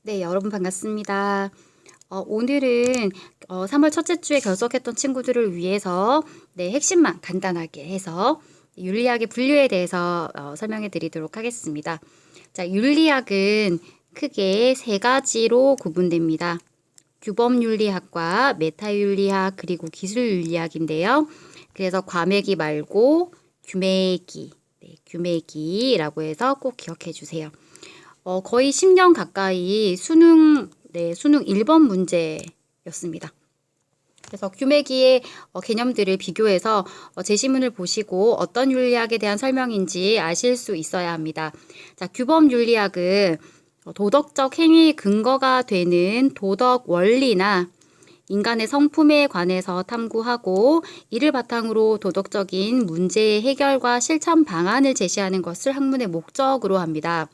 네, 여러분 반갑습니다. 오늘은 3월 첫째 주에 결석했던 친구들을 위해서 핵심만 간단하게 해서 윤리학의 분류에 대해서 설명해 드리도록 하겠습니다. 자, 윤리학은 크게 세 가지로 구분됩니다. 규범윤리학과 메타윤리학 그리고 기술윤리학인데요. 그래서 과매기 말고 규매기, 규매기라고 해서 꼭 기억해 주세요. 거의 10년 가까이 수능 1번 문제였습니다. 그래서 규매기의 개념들을 비교해서 제시문을 보시고 어떤 윤리학에 대한 설명인지 아실 수 있어야 합니다. 자, 규범 윤리학은 도덕적 행위 근거가 되는 도덕 원리나 인간의 성품에 관해서 탐구하고 이를 바탕으로 도덕적인 문제의 해결과 실천 방안을 제시하는 것을 학문의 목적으로 합니다.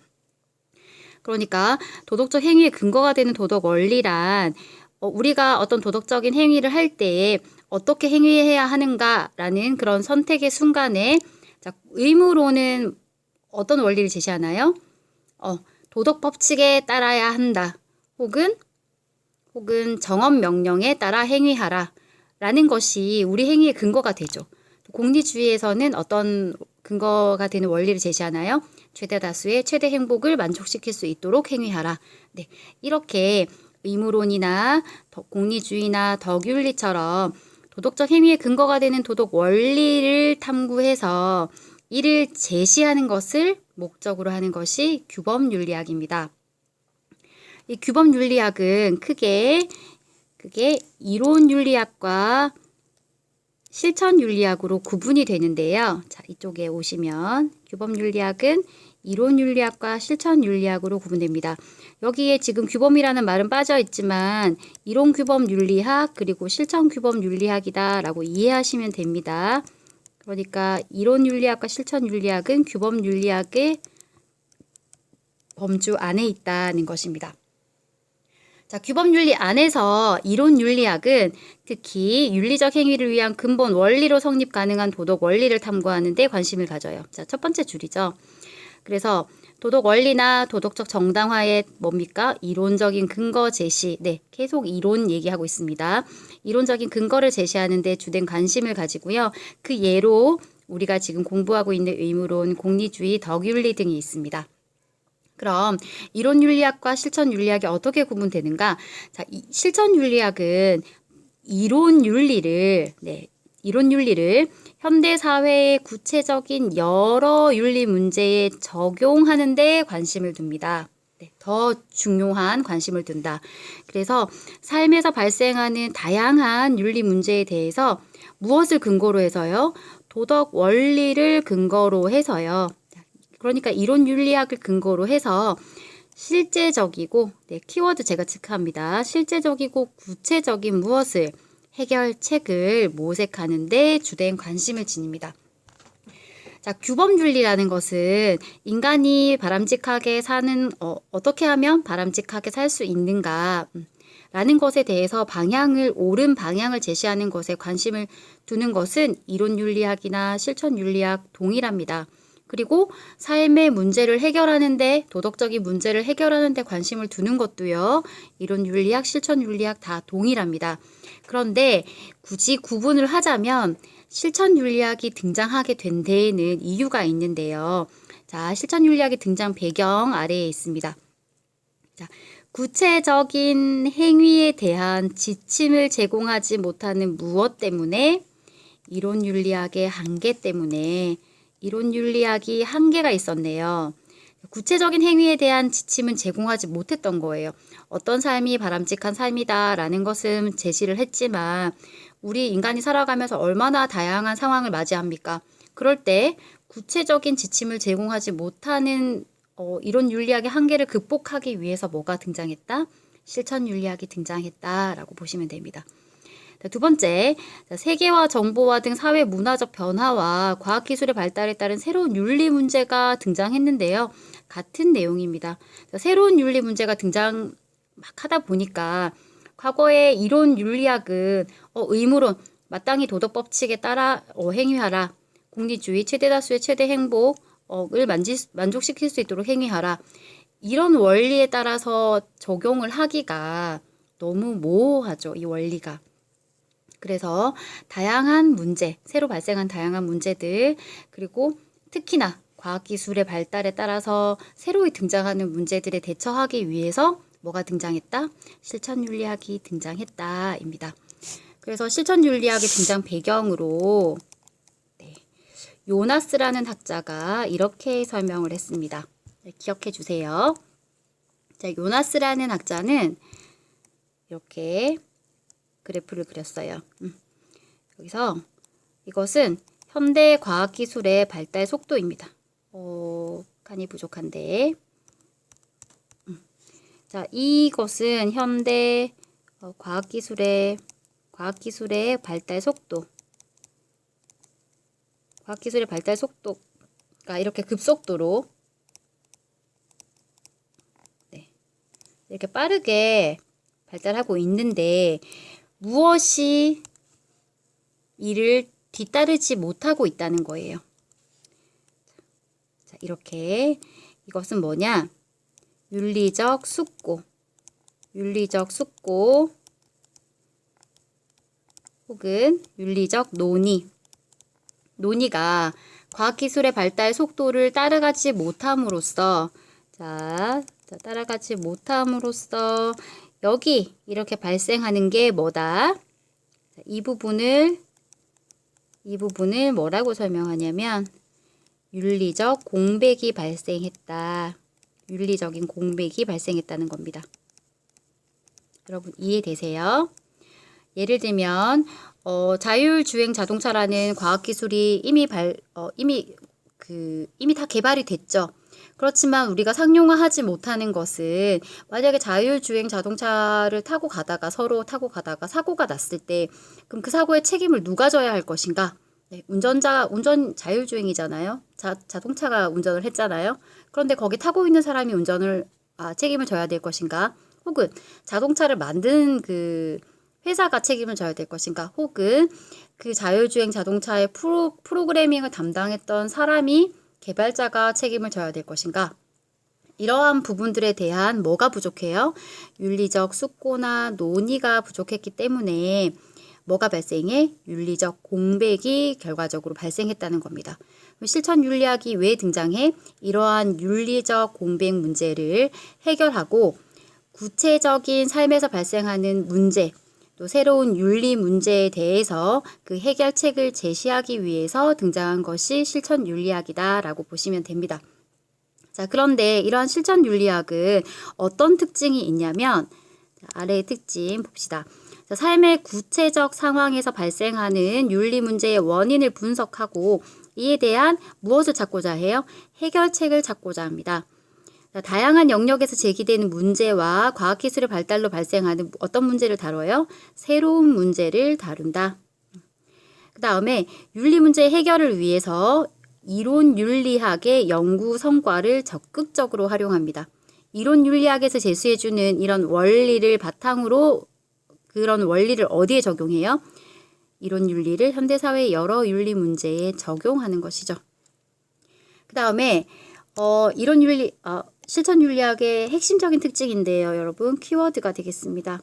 그러니까 도덕적 행위의 근거가 되는 도덕 원리란 우리가 어떤 도덕적인 행위를 할 때 어떻게 행위해야 하는가라는 그런 선택의 순간에 의무로는 어떤 원리를 제시하나요? 도덕 법칙에 따라야 한다. 혹은 정업 명령에 따라 행위하라. 라는 것이 우리 행위의 근거가 되죠. 공리주의에서는 어떤 근거가 되는 원리를 제시하나요? 최대 다수의 최대 행복을 만족시킬 수 있도록 행위하라. 네, 이렇게 의무론이나 공리주의나 덕윤리처럼 도덕적 행위의 근거가 되는 도덕 원리를 탐구해서 이를 제시하는 것을 목적으로 하는 것이 규범윤리학입니다. 이 규범윤리학은 크게 이론윤리학과 실천윤리학으로 구분이 되는데요. 자, 이쪽에 오시면 규범윤리학은 이론윤리학과 실천윤리학으로 구분됩니다. 여기에 지금 규범이라는 말은 빠져 있지만 이론규범윤리학 그리고 실천규범윤리학이다 라고 이해하시면 됩니다. 그러니까 이론윤리학과 실천윤리학은 규범윤리학의 범주 안에 있다는 것입니다. 자, 규범윤리 안에서 이론윤리학은 특히 윤리적 행위를 위한 근본 원리로 성립 가능한 도덕 원리를 탐구하는 데 관심을 가져요. 자, 첫 번째 줄이죠. 그래서 도덕 원리나 도덕적 정당화의 뭡니까? 이론적인 근거 제시. 네, 계속 이론 얘기하고 있습니다. 이론적인 근거를 제시하는 데 주된 관심을 가지고요. 그 예로 우리가 지금 공부하고 있는 의무론, 공리주의, 덕윤리 등이 있습니다. 그럼 이론윤리학과 실천윤리학이 어떻게 구분되는가? 자, 실천윤리학은 이론윤리를 현대 사회의 구체적인 여러 윤리 문제에 적용하는 데 관심을 둡니다. 네, 더 중요한 관심을 둔다. 그래서 삶에서 발생하는 다양한 윤리 문제에 대해서 무엇을 근거로 해서요? 도덕 원리를 근거로 해서요. 그러니까 이론 윤리학을 근거로 해서 실제적이고, 키워드 제가 체크합니다. 실제적이고 구체적인 무엇을 해결책을 모색하는 데 주된 관심을 지닙니다. 자, 규범윤리라는 것은 인간이 바람직하게 사는 어떻게 하면 바람직하게 살 수 있는가 라는 것에 대해서 옳은 방향을 제시하는 것에 관심을 두는 것은 이론윤리학이나 실천윤리학 동일합니다. 그리고 삶의 문제를 해결하는데 도덕적인 문제를 해결하는데 관심을 두는 것도요. 이론윤리학, 실천윤리학 다 동일합니다. 그런데 굳이 구분을 하자면 실천윤리학이 등장하게 된 데에는 이유가 있는데요. 자, 실천윤리학의 등장 배경 아래에 있습니다. 자, 구체적인 행위에 대한 지침을 제공하지 못하는 무엇 때문에? 이론윤리학의 한계 때문에 이론윤리학이 한계가 있었네요. 구체적인 행위에 대한 지침은 제공하지 못했던 거예요. 어떤 삶이 바람직한 삶이다라는 것은 제시를 했지만 우리 인간이 살아가면서 얼마나 다양한 상황을 맞이합니까? 그럴 때 구체적인 지침을 제공하지 못하는 이론 윤리학의 한계를 극복하기 위해서 뭐가 등장했다? 실천 윤리학이 등장했다라고 보시면 됩니다. 두 번째, 세계화, 정보화 등 사회 문화적 변화와 과학기술의 발달에 따른 새로운 윤리 문제가 등장했는데요. 같은 내용입니다. 새로운 윤리 문제가 등장 막 하다 보니까 과거의 이론 윤리학은 의무론, 마땅히 도덕 법칙에 따라 행위하라. 공리주의, 최대 다수의 최대 행복을 만족시킬 수 있도록 행위하라. 이런 원리에 따라서 적용을 하기가 너무 모호하죠, 이 원리가. 그래서 다양한 문제, 새로 발생한 다양한 문제들, 그리고 특히나 과학기술의 발달에 따라서 새로 등장하는 문제들에 대처하기 위해서 뭐가 등장했다? 실천윤리학이 등장했다 입니다. 그래서 실천윤리학의 등장 배경으로 요나스라는 학자가 이렇게 설명을 했습니다. 기억해 주세요. 자, 요나스라는 학자는 이렇게 그래프를 그렸어요. 여기서 이것은 현대 과학기술의 발달 속도입니다. 칸이 부족한데. 자, 이것은 현대 과학기술의 발달 속도. 과학기술의 발달 속도가 이렇게 급속도로 이렇게 빠르게 발달하고 있는데 무엇이 이를 뒤따르지 못하고 있다는 거예요. 자, 이렇게 이것은 뭐냐? 윤리적 숙고 혹은 윤리적 논의가 과학기술의 발달 속도를 따라가지 못함으로써 따라가지 못함으로써 여기 이렇게 발생하는 게 뭐다? 자, 이 부분을 뭐라고 설명하냐면 윤리적 공백이 발생했다. 윤리적인 공백이 발생했다는 겁니다. 여러분 이해되세요? 예를 들면 자율주행 자동차라는 과학기술이 이미 다 개발이 됐죠. 그렇지만 우리가 상용화하지 못하는 것은 만약에 자율주행 자동차를 타고 가다가 서로 타고 가다가 사고가 났을 때 그럼 그 사고의 책임을 누가 져야 할 것인가? 네, 운전 자율주행이잖아요. 자동차가 운전을 했잖아요. 그런데 거기 타고 있는 사람이 책임을 져야 될 것인가? 혹은 자동차를 만든 그 회사가 책임을 져야 될 것인가? 혹은 그 자율주행 자동차의 프로그래밍을 담당했던 사람이 개발자가 책임을 져야 될 것인가? 이러한 부분들에 대한 뭐가 부족해요? 윤리적 숙고나 논의가 부족했기 때문에 뭐가 발생해? 윤리적 공백이 결과적으로 발생했다는 겁니다. 실천윤리학이 왜 등장해? 이러한 윤리적 공백 문제를 해결하고 구체적인 삶에서 발생하는 문제, 또 새로운 윤리 문제에 대해서 그 해결책을 제시하기 위해서 등장한 것이 실천윤리학이다라고 보시면 됩니다. 자, 그런데 이러한 실천윤리학은 어떤 특징이 있냐면 아래의 특징 봅시다. 자, 삶의 구체적 상황에서 발생하는 윤리 문제의 원인을 분석하고 이에 대한 무엇을 찾고자 해요? 해결책을 찾고자 합니다. 다양한 영역에서 제기되는 문제와 과학기술의 발달로 발생하는 어떤 문제를 다뤄요? 새로운 문제를 다룬다. 그 다음에 윤리 문제 해결을 위해서 이론 윤리학의 연구 성과를 적극적으로 활용합니다. 이론 윤리학에서 제시해주는 이런 원리를 바탕으로 그런 원리를 어디에 적용해요? 이론 윤리를 현대사회의 여러 윤리 문제에 적용하는 것이죠. 그 다음에 실천윤리학의 핵심적인 특징인데요. 여러분 키워드가 되겠습니다.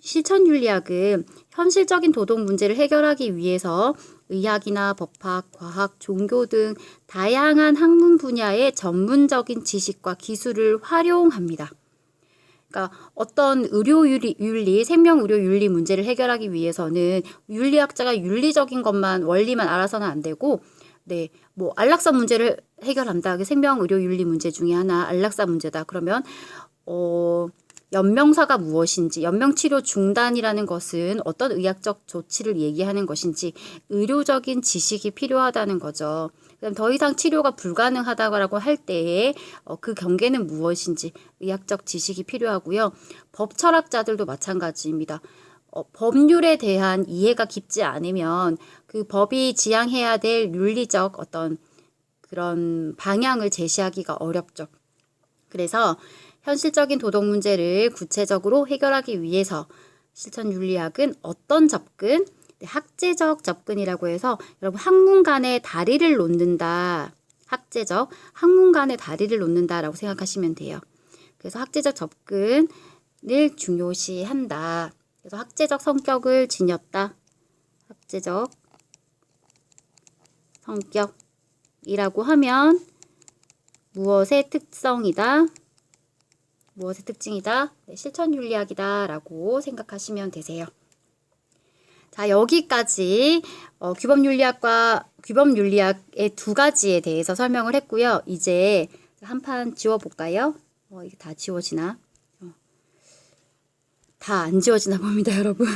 실천윤리학은 현실적인 도덕 문제를 해결하기 위해서 의학이나 법학, 과학, 종교 등 다양한 학문 분야의 전문적인 지식과 기술을 활용합니다. 그러니까 어떤 의료윤리, 생명의료윤리 문제를 해결하기 위해서는 윤리학자가 윤리적인 것만 원리만 알아서는 안 되고 안락사 문제를 해결한다. 생명의료윤리 문제 중에 하나 안락사 문제다. 그러면 연명사가 무엇인지, 연명치료 중단이라는 것은 어떤 의학적 조치를 얘기하는 것인지 의료적인 지식이 필요하다는 거죠. 그럼 더 이상 치료가 불가능하다고 할 때에 그 경계는 무엇인지 의학적 지식이 필요하고요. 법철학자들도 마찬가지입니다. 법률에 대한 이해가 깊지 않으면 그 법이 지향해야 될 윤리적 어떤 그런 방향을 제시하기가 어렵죠. 그래서 현실적인 도덕 문제를 구체적으로 해결하기 위해서 실천윤리학은 어떤 학제적 접근이라고 해서 여러분 학문 간의 다리를 놓는다. 학제적, 학문 간의 다리를 놓는다라고 생각하시면 돼요. 그래서 학제적 접근을 중요시한다. 그래서 학제적 성격을 지녔다. 학제적 성격이라고 하면 무엇의 특성이다? 무엇의 특징이다? 네, 실천윤리학이다 라고 생각하시면 되세요. 자, 여기까지 규범윤리학의 두 가지에 대해서 설명을 했고요. 이제 한 판 지워볼까요? 이게 다 지워지나? 다 안 지워지나 봅니다, 여러분.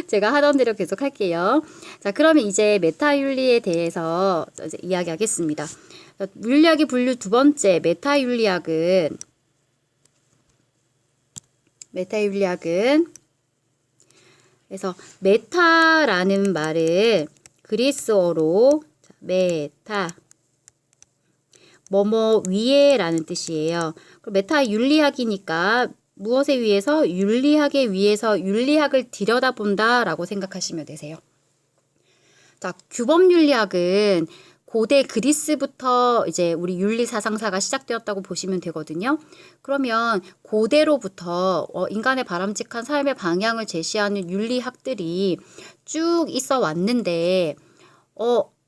제가 하던 대로 계속 할게요. 자, 그러면 이제 메타윤리에 대해서 이제 이야기하겠습니다. 윤리학의 분류 두 번째, 메타윤리학은 그래서 메타라는 말을 그리스어로 메타 뭐뭐 위에라는 뜻이에요. 메타 윤리학이니까 무엇에 의해서? 윤리학에 의해서 윤리학을 들여다본다라고 생각하시면 되세요. 자, 규범윤리학은 고대 그리스부터 이제 우리 윤리 사상사가 시작되었다고 보시면 되거든요. 그러면 고대로부터 인간의 바람직한 삶의 방향을 제시하는 윤리학들이 쭉 있어 왔는데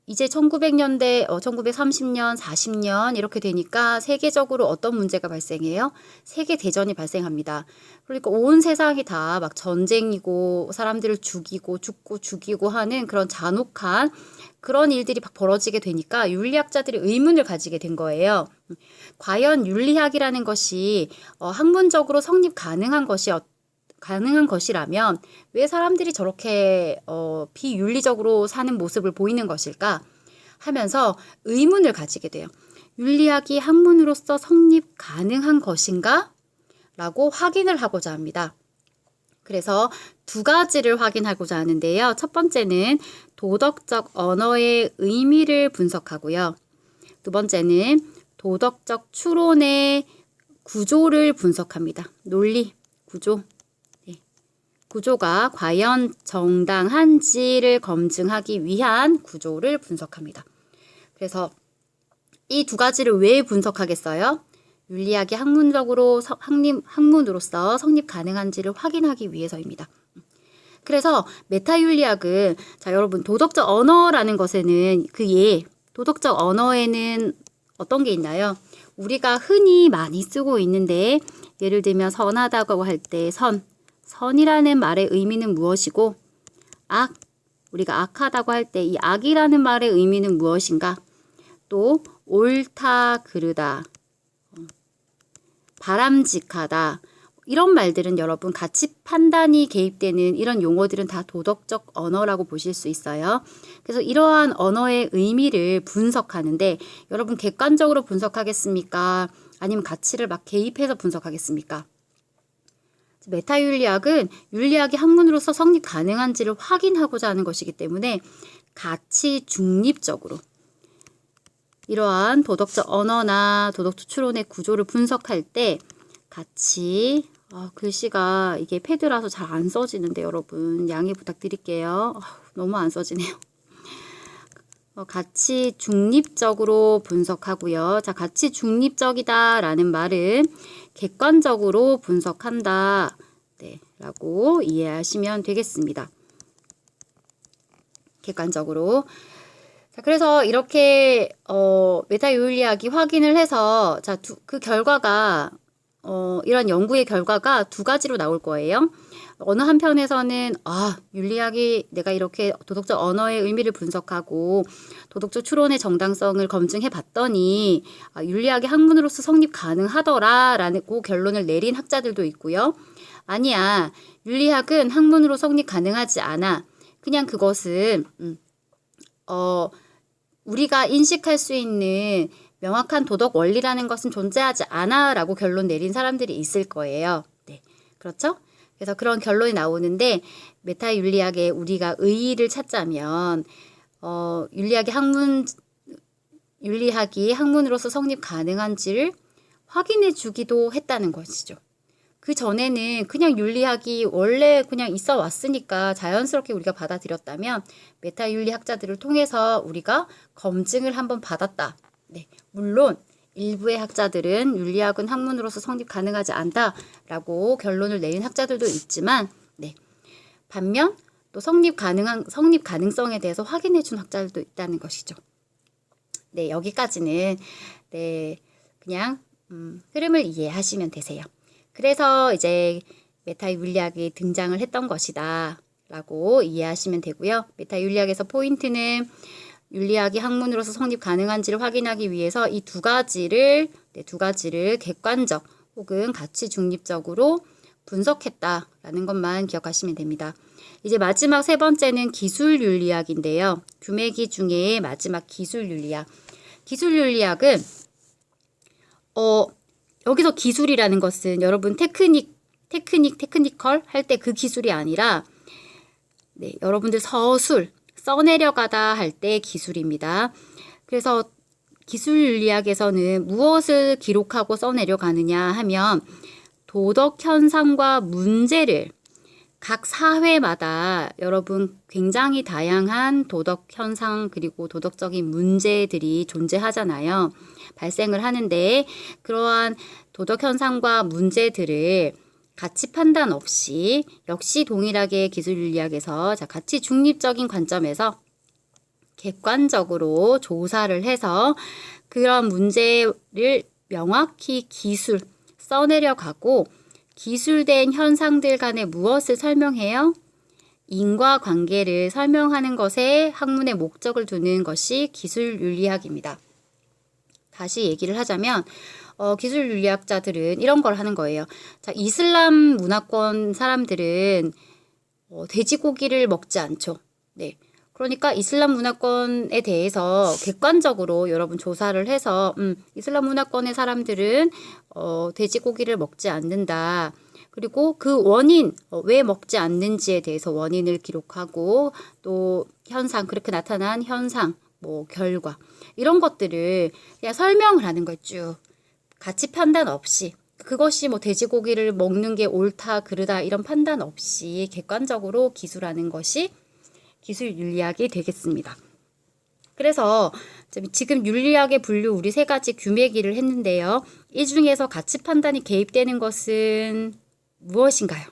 이제 1900년대, 1930년, 40년 이렇게 되니까 세계적으로 어떤 문제가 발생해요? 세계대전이 발생합니다. 그러니까 온 세상이 다 막 전쟁이고 사람들을 죽이고 죽고 죽이고 하는 그런 잔혹한 그런 일들이 막 벌어지게 되니까 윤리학자들이 의문을 가지게 된 거예요. 과연 윤리학이라는 것이 학문적으로 성립 가능한 것이라면 왜 사람들이 저렇게 비윤리적으로 사는 모습을 보이는 것일까 하면서 의문을 가지게 돼요. 윤리학이 학문으로서 성립 가능한 것인가? 라고 확인을 하고자 합니다. 그래서 두 가지를 확인하고자 하는데요. 첫 번째는 도덕적 언어의 의미를 분석하고요. 두 번째는 도덕적 추론의 구조를 분석합니다. 논리, 구조. 구조가 과연 정당한지를 검증하기 위한 구조를 분석합니다. 그래서 이 두 가지를 왜 분석하겠어요? 윤리학이 학문으로서 성립 가능한지를 확인하기 위해서입니다. 그래서 메타윤리학은 자, 여러분 도덕적 언어라는 것에는 도덕적 언어에는 어떤 게 있나요? 우리가 흔히 많이 쓰고 있는데 예를 들면 선하다고 할 때 선이라는 말의 의미는 무엇이고 우리가 악하다고 할 때 이 악이라는 말의 의미는 무엇인가? 또 옳다, 그르다, 바람직하다 이런 말들은 여러분 가치 판단이 개입되는 이런 용어들은 다 도덕적 언어라고 보실 수 있어요. 그래서 이러한 언어의 의미를 분석하는데 여러분 객관적으로 분석하겠습니까? 아니면 가치를 막 개입해서 분석하겠습니까? 메타윤리학은 윤리학이 학문으로서 성립 가능한지를 확인하고자 하는 것이기 때문에 가치 중립적으로 이러한 도덕적 언어나 도덕적 추론의 구조를 분석할 때 글씨가 이게 패드라서 잘 안 써지는데 여러분 양해 부탁드릴게요. 너무 안 써지네요. 가치 중립적으로 분석하고요. 자, 가치 중립적이다라는 말은 객관적으로 분석한다. 네, 라고 이해하시면 되겠습니다. 객관적으로. 자, 그래서 이렇게 메타윤리학이 확인을 해서 그 결과가 이런 연구의 결과가 두 가지로 나올 거예요. 어느 한편에서는 윤리학이 내가 이렇게 도덕적 언어의 의미를 분석하고 도덕적 추론의 정당성을 검증해 봤더니 윤리학이 학문으로서 성립 가능하더라라고 결론을 내린 학자들도 있고요. 아니야, 윤리학은 학문으로 성립 가능하지 않아. 그냥 그것은 우리가 인식할 수 있는 명확한 도덕 원리라는 것은 존재하지 않아 라고 결론 내린 사람들이 있을 거예요. 네, 그렇죠? 그래서 그런 결론이 나오는데 메타윤리학에 우리가 의의를 찾자면 윤리학이 학문으로서 성립 가능한지를 확인해 주기도 했다는 것이죠. 그 전에는 그냥 윤리학이 원래 그냥 있어 왔으니까 자연스럽게 우리가 받아들였다면 메타윤리학자들을 통해서 우리가 검증을 한번 받았다. 네, 물론 일부의 학자들은 윤리학은 학문으로서 성립 가능하지 않다라고 결론을 내린 학자들도 있지만, 네. 반면 또 성립 가능성에 대해서 확인해 준 학자들도 있다는 것이죠. 네, 여기까지는 네, 그냥 흐름을 이해하시면 되세요. 그래서 이제 메타윤리학이 등장을 했던 것이다 라고 이해하시면 되고요. 메타윤리학에서 포인트는 윤리학이 학문으로서 성립 가능한지를 확인하기 위해서 이 두 가지를 객관적 혹은 가치 중립적으로 분석했다라는 것만 기억하시면 됩니다. 이제 마지막 세 번째는 기술윤리학인데요. 규매기 중에 마지막 기술윤리학. 기술윤리학은 여기서 기술이라는 것은 여러분 테크니컬 할 때 그 기술이 아니라 네, 여러분들 서술 써내려가다 할 때 기술입니다. 그래서 기술윤리학에서는 무엇을 기록하고 써내려가느냐 하면 도덕 현상과 문제를 각 사회마다 여러분 굉장히 다양한 도덕 현상 그리고 도덕적인 문제들이 존재하잖아요. 발생을 하는데 그러한 도덕 현상과 문제들을 가치 판단 없이 역시 동일하게 기술윤리학에서 가치 중립적인 관점에서 객관적으로 조사를 해서 그런 문제를 명확히 써내려가고 기술된 현상들 간에 무엇을 설명해요? 인과관계를 설명하는 것에 학문의 목적을 두는 것이 기술윤리학입니다. 다시 얘기를 하자면 기술윤리학자들은 이런 걸 하는 거예요. 자, 이슬람 문화권 사람들은 돼지고기를 먹지 않죠. 네. 그러니까 이슬람 문화권에 대해서 객관적으로 여러분 조사를 해서 이슬람 문화권의 사람들은 돼지고기를 먹지 않는다. 그리고 그 원인, 왜 먹지 않는지에 대해서 원인을 기록하고 또 현상, 그렇게 나타난 현상, 뭐 결과 이런 것들을 그냥 설명을 하는 거죠. 가치 판단 없이 그것이 뭐 돼지고기를 먹는 게 옳다 그르다 이런 판단 없이 객관적으로 기술하는 것이 기술윤리학이 되겠습니다. 그래서 지금 윤리학의 분류 우리 세 가지 규매기를 했는데요. 이 중에서 가치 판단이 개입되는 것은 무엇인가요?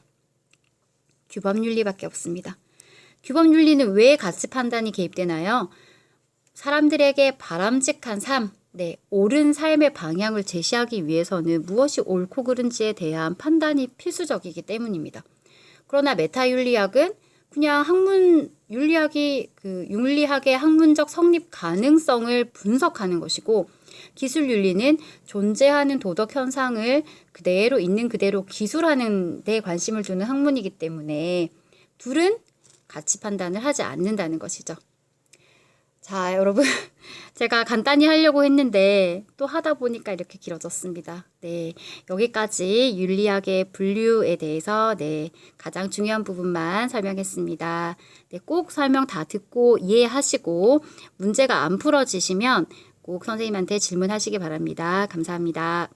규범윤리밖에 없습니다. 규범윤리는 왜 가치 판단이 개입되나요? 사람들에게 바람직한 삶, 네, 옳은 삶의 방향을 제시하기 위해서는 무엇이 옳고 그른지에 대한 판단이 필수적이기 때문입니다. 그러나 메타윤리학은 그냥 윤리학의 학문적 성립 가능성을 분석하는 것이고 기술윤리는 존재하는 도덕 현상을 그대로 있는 그대로 기술하는 데 관심을 두는 학문이기 때문에 둘은 가치 판단을 하지 않는다는 것이죠. 자, 여러분 제가 간단히 하려고 했는데 또 하다 보니까 이렇게 길어졌습니다. 네, 여기까지 윤리학의 분류에 대해서 가장 중요한 부분만 설명했습니다. 네, 꼭 설명 다 듣고 이해하시고 문제가 안 풀어지시면 꼭 선생님한테 질문하시기 바랍니다. 감사합니다.